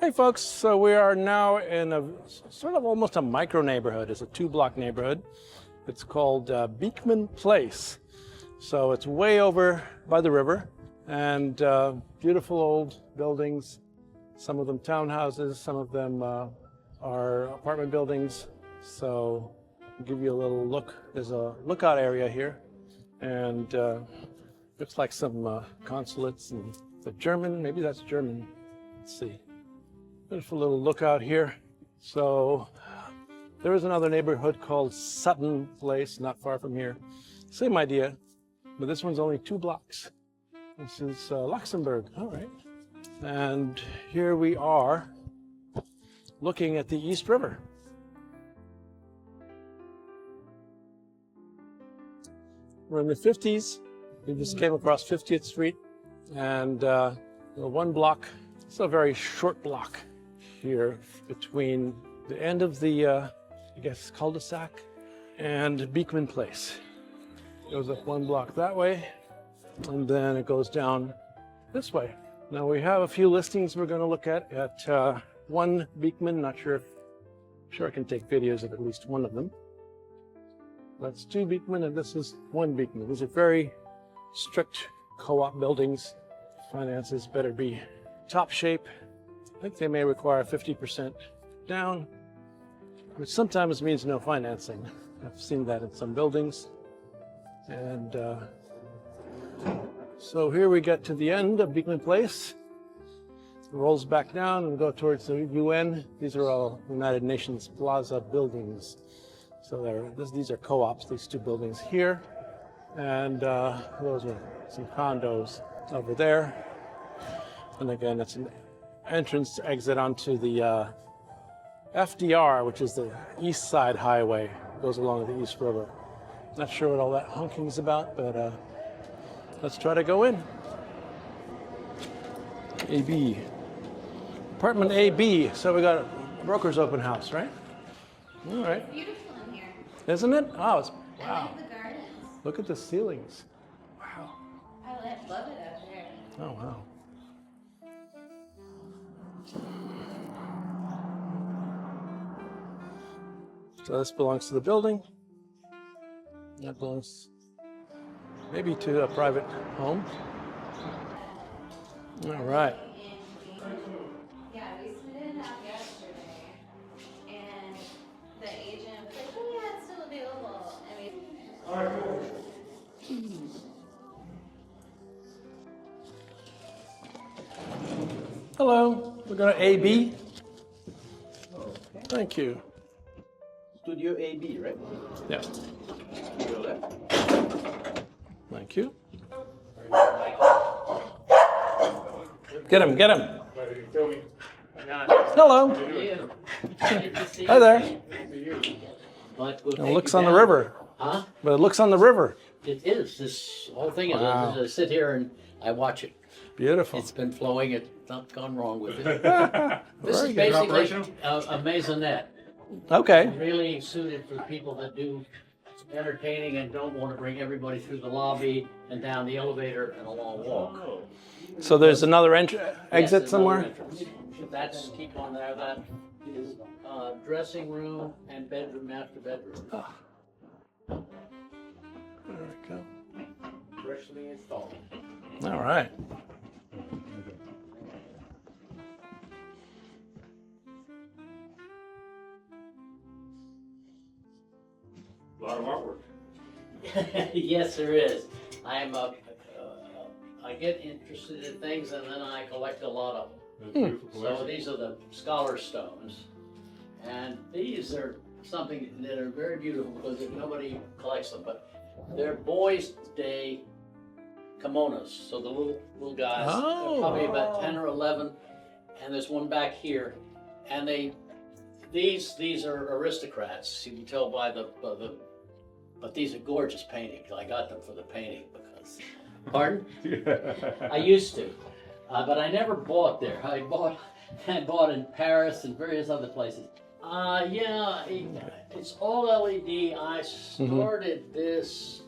Hey folks, so we are now in a sort of almost a micro neighborhood. It's a 2-block neighborhood. It's called Beekman Place. So it's way over by the river, and beautiful old buildings. Some of them townhouses, some of them are apartment buildings. So I'll give you a little look. There's a lookout area here, and looks like some consulates and the German, maybe that's German. Let's see. Beautiful little lookout here. So there is another neighborhood called Sutton Place, not far from here. Same idea, but this one's only 2 blocks. This is Luxembourg, all right. And here we are looking at the East River. We're in the 50s. We just came across 50th Street, and 1 block. It's a very short block here between the end of the, I guess, cul-de-sac and Beekman Place. It goes up 1 block that way, and then it goes down this way. Now we have a few listings we're going to look at 1 Beekman. Not sure if I can take videos of at least one of them. That's 2 Beekman, and this is 1 Beekman. These are very strict co-op buildings. Finances better be top shape. I think they may require 50% down, which sometimes means no financing. I've seen that in some buildings. And so here we get to the end of Beekman Place. It rolls back down and go towards the UN. These are all United Nations Plaza buildings. So these are co-ops, these 2 buildings here. And those are some condos over there. And again, it's an entrance exit onto the FDR, which is the East Side Highway. It goes along the East River. Not sure what all that honking is about, but let's try to go in. AB. Apartment AB. So we got a broker's open house, right? All right. It's beautiful in here. Isn't it? Oh, it's, wow. I like the gardens. Look at the ceilings. Wow. I love it out there. Oh, wow. So this belongs to the building. That belongs maybe to a private home. All right. Yeah, we submitted it out yesterday, and the agent was like, "Oh yeah, it's still available." And we. All right, cool. Hello. We're going to AB. Thank you. Studio AB, right? Yeah. Studio left. Thank you. Get him, get him. Hello. Hi there. It looks on the river. Huh? But it looks on the river. It is. This whole thing is. Wow. I sit here and I watch it. Beautiful. It's been flowing. It's not gone wrong with it. This Very is good. basically a maisonette. Okay. Really suited for people that do entertaining and don't want to bring everybody through the lobby and down the elevator and a long walk. So there's another exit Yes, there's somewhere? another entrance. That's keep on there. That is dressing room and bedroom, master bedroom. Oh. There we go. Freshly installed. All right. A lot of artwork. Yes, there is. I get interested in things and then I collect a lot of them. That's a beautiful So collection. these are the scholar stones. And these are something that are very beautiful because nobody collects them, but they're boys' day kimonos. So the little guys, they're probably about 10 or 11, and there's one back here. And these are aristocrats. You can tell by but these are gorgeous paintings. I got them for the painting because, pardon? I used to, but I never bought there. I bought in Paris and various other places. Yeah, it's all LED. I started this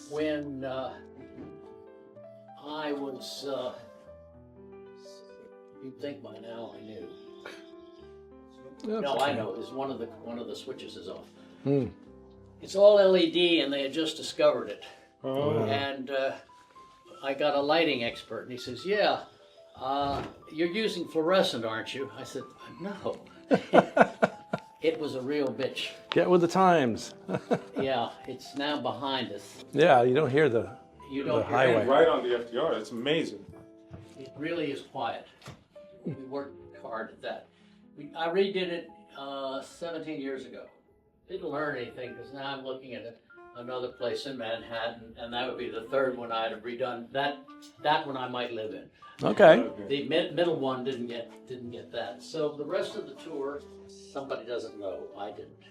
when I was You'd think by now I knew. That's No, I okay. know. Is one of the switches is off. Hmm. It's all LED, and they had just discovered it. Oh. And I got a lighting expert, and he says, "Yeah, you're using fluorescent, aren't you?" I said, "No." It was a real bitch. Get with the times. Yeah, it's now behind us. Yeah, you don't hear the You don't hear highway. And right on the FDR. It's amazing. It really is quiet. We worked hard at that. I redid it 17 years ago. Didn't learn anything because now I'm looking at another place in Manhattan, and that would be the third one I'd have redone. That one I might live in. Okay. The middle one didn't get that. So the rest of the tour, somebody doesn't know. I didn't.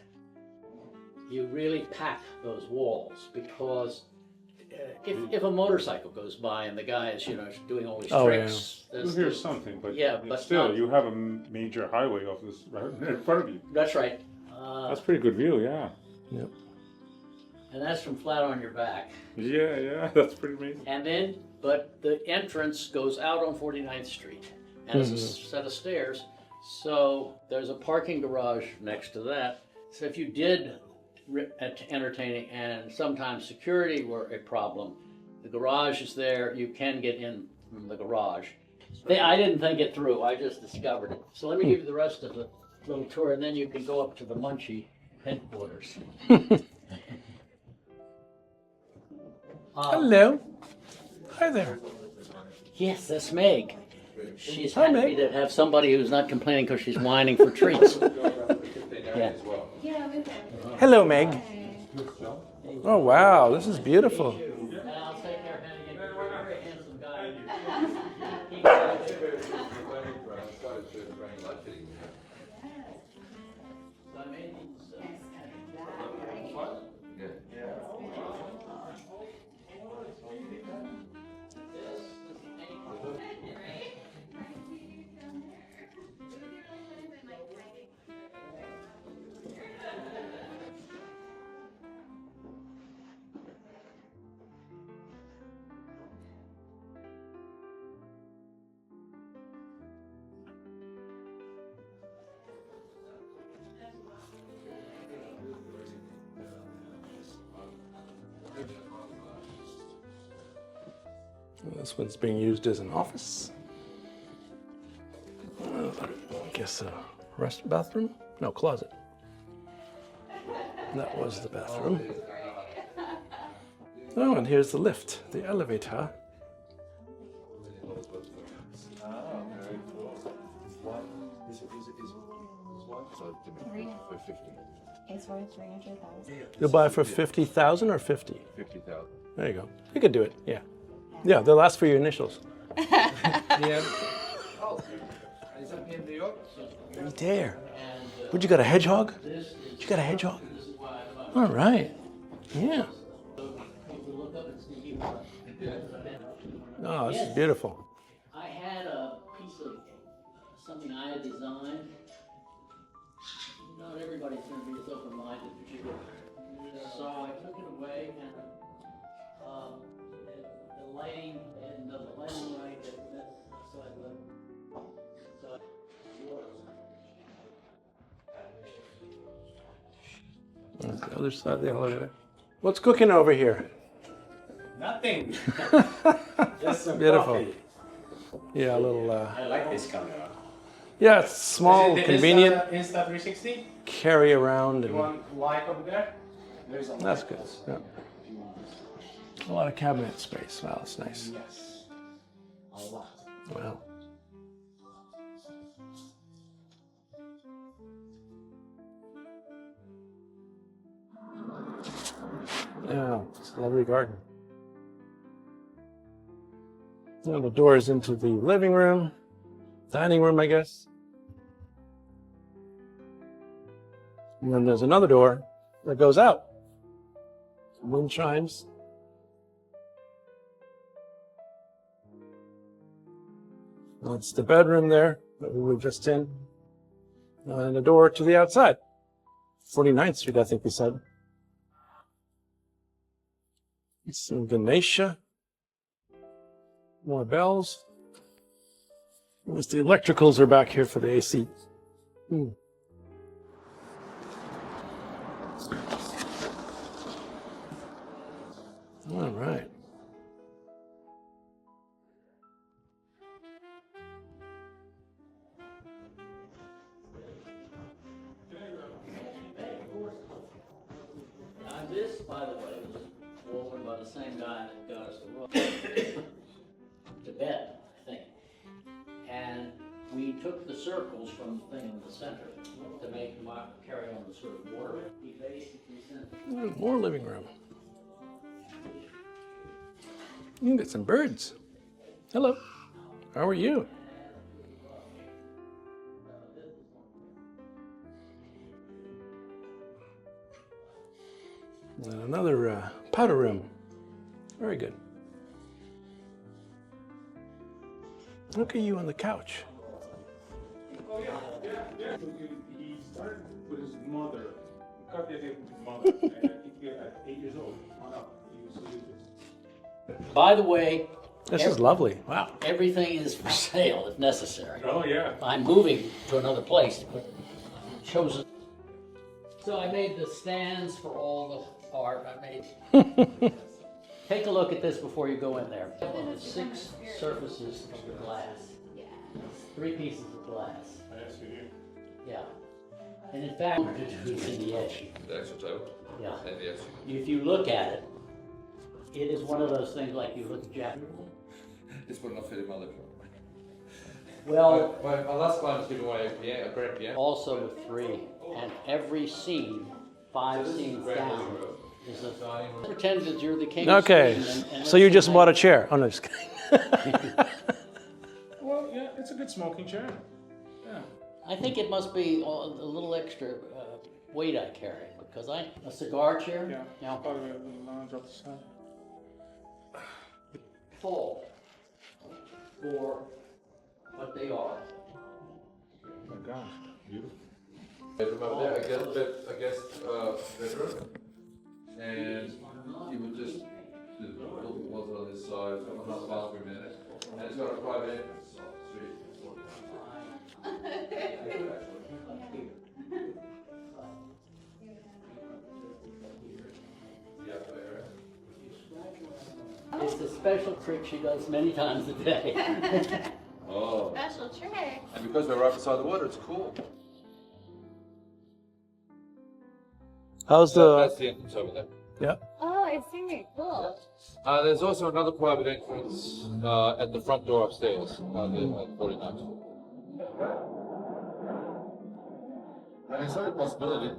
You really pack those walls because if a motorcycle goes by and the guy is doing all these Oh, tricks, You hear something, but Yeah, but still, not- you have a major highway off this right in front of you. That's right. That's pretty good view, yeah. Yep. And that's from flat on your back. Yeah, that's pretty amazing. And then, but the entrance goes out on 49th Street, and it's a set of stairs. So there's a parking garage next to that. So if you did entertaining and sometimes security were a problem, the garage is there. You can get in from the garage. I didn't think it through. I just discovered it. So let me give you the rest of the little tour, and then you can go up to the Munchie headquarters. Hello. Hi there. Yes, that's Meg. She's Hi, happy Meg. to have somebody who's not complaining because she's whining for treats. Yeah. Yeah, we can. Hello, Meg. Oh, wow. This is beautiful. And I'll take their hand again. You're a very handsome guy. So I made these, This one's being used as an office. I guess a bathroom? No, closet. That was the bathroom. Oh, and here's the lift, the elevator. It's worth 300,000. You'll buy for 50,000 or 50? 50,000. There you go. You could do it. Yeah. Yeah, they'll ask for your initials. Yeah. Oh, is that in New York? Right there. What, you got a hedgehog? You got a hedgehog? All right. Yeah. Oh, this is beautiful. I had a piece of something I had designed. Not everybody's going to be as open-minded as you. So I took it away, and the lighting and the lighting right so That's the other side of the elevator. What's cooking over here? Nothing. Just some Beautiful. coffee. Yeah, a little, I like this camera. yeah, it's small, Is it the convenient, Insta360? carry around, You and want light over there? There's a light. that's good. Yeah. A lot of cabinet space. Wow, that's nice. Yes. A lot. Wow. Yeah, it's a lovely garden. Now the door is into the living room, dining room, I guess. And then there's another door that goes out. Wind chimes. That's the bedroom there that we were just in. And a door to the outside. 49th Street, I think we said. Some Ganesha. More bells. Unless the electricals are back here for the AC. All right. Now this, by the way, was woven by the same guy that got us the rug. Tibet, I think. And we took the circles from the thing in the center to make them carry on the sort of border. He basically sent More living room. You can get some birds. Hello. How are you? And another powder room. Very good. Look at you on the couch. Oh yeah. He started with his mother. Got the idea with his mother. And I think at 8 years old. On up. He used to do this. By the way, This is lovely. Wow. everything is for sale if necessary. Oh yeah. I'm moving to another place, but chosen. So I made the stands for all the art I made. Take a look at this before you go in there. 6 surfaces of the glass. 3 pieces of glass. I see you. Yeah. And in fact, it's in the edge. The actual title? Yeah. And the actual. If you look at it, it is one of those things like you look at Japanese. This would not fit in my living room. Well, My last client was giving away a grand piano. also with 3, and every scene, 5 scenes down, is a pretend that you're the king. Okay. Of Sweden and So you let's just say- bought a chair. Oh, no, just kidding. Well, yeah, it's a good smoking chair. Yeah. I think it must be a little extra weight I carry because a cigar chair. Yeah. Now, Part of the lounge off the side. full for what they are. Oh my gosh. Beautiful. Remember there, a guest bedroom. And he would just, the building was on this side, another bathroom in it. And it's got a private entrance off the street. Yeah, there. It's a special trick she does many times a day. Oh. Special trick. And because we're right beside the water, it's cool. How's That's the? the entrance over there. Yeah. Oh, I see. Cool. There's also another private entrance at the front door upstairs, the 49th. It's a possibility.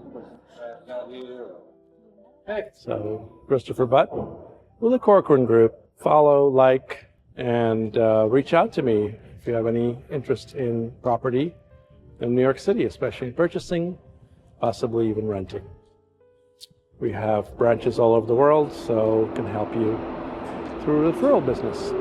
So Christopher Butt with the Corcoran Group. Follow, like, and reach out to me if you have any interest in property in New York City, especially in purchasing, possibly even renting. We have branches all over the world, so can help you through the referral business.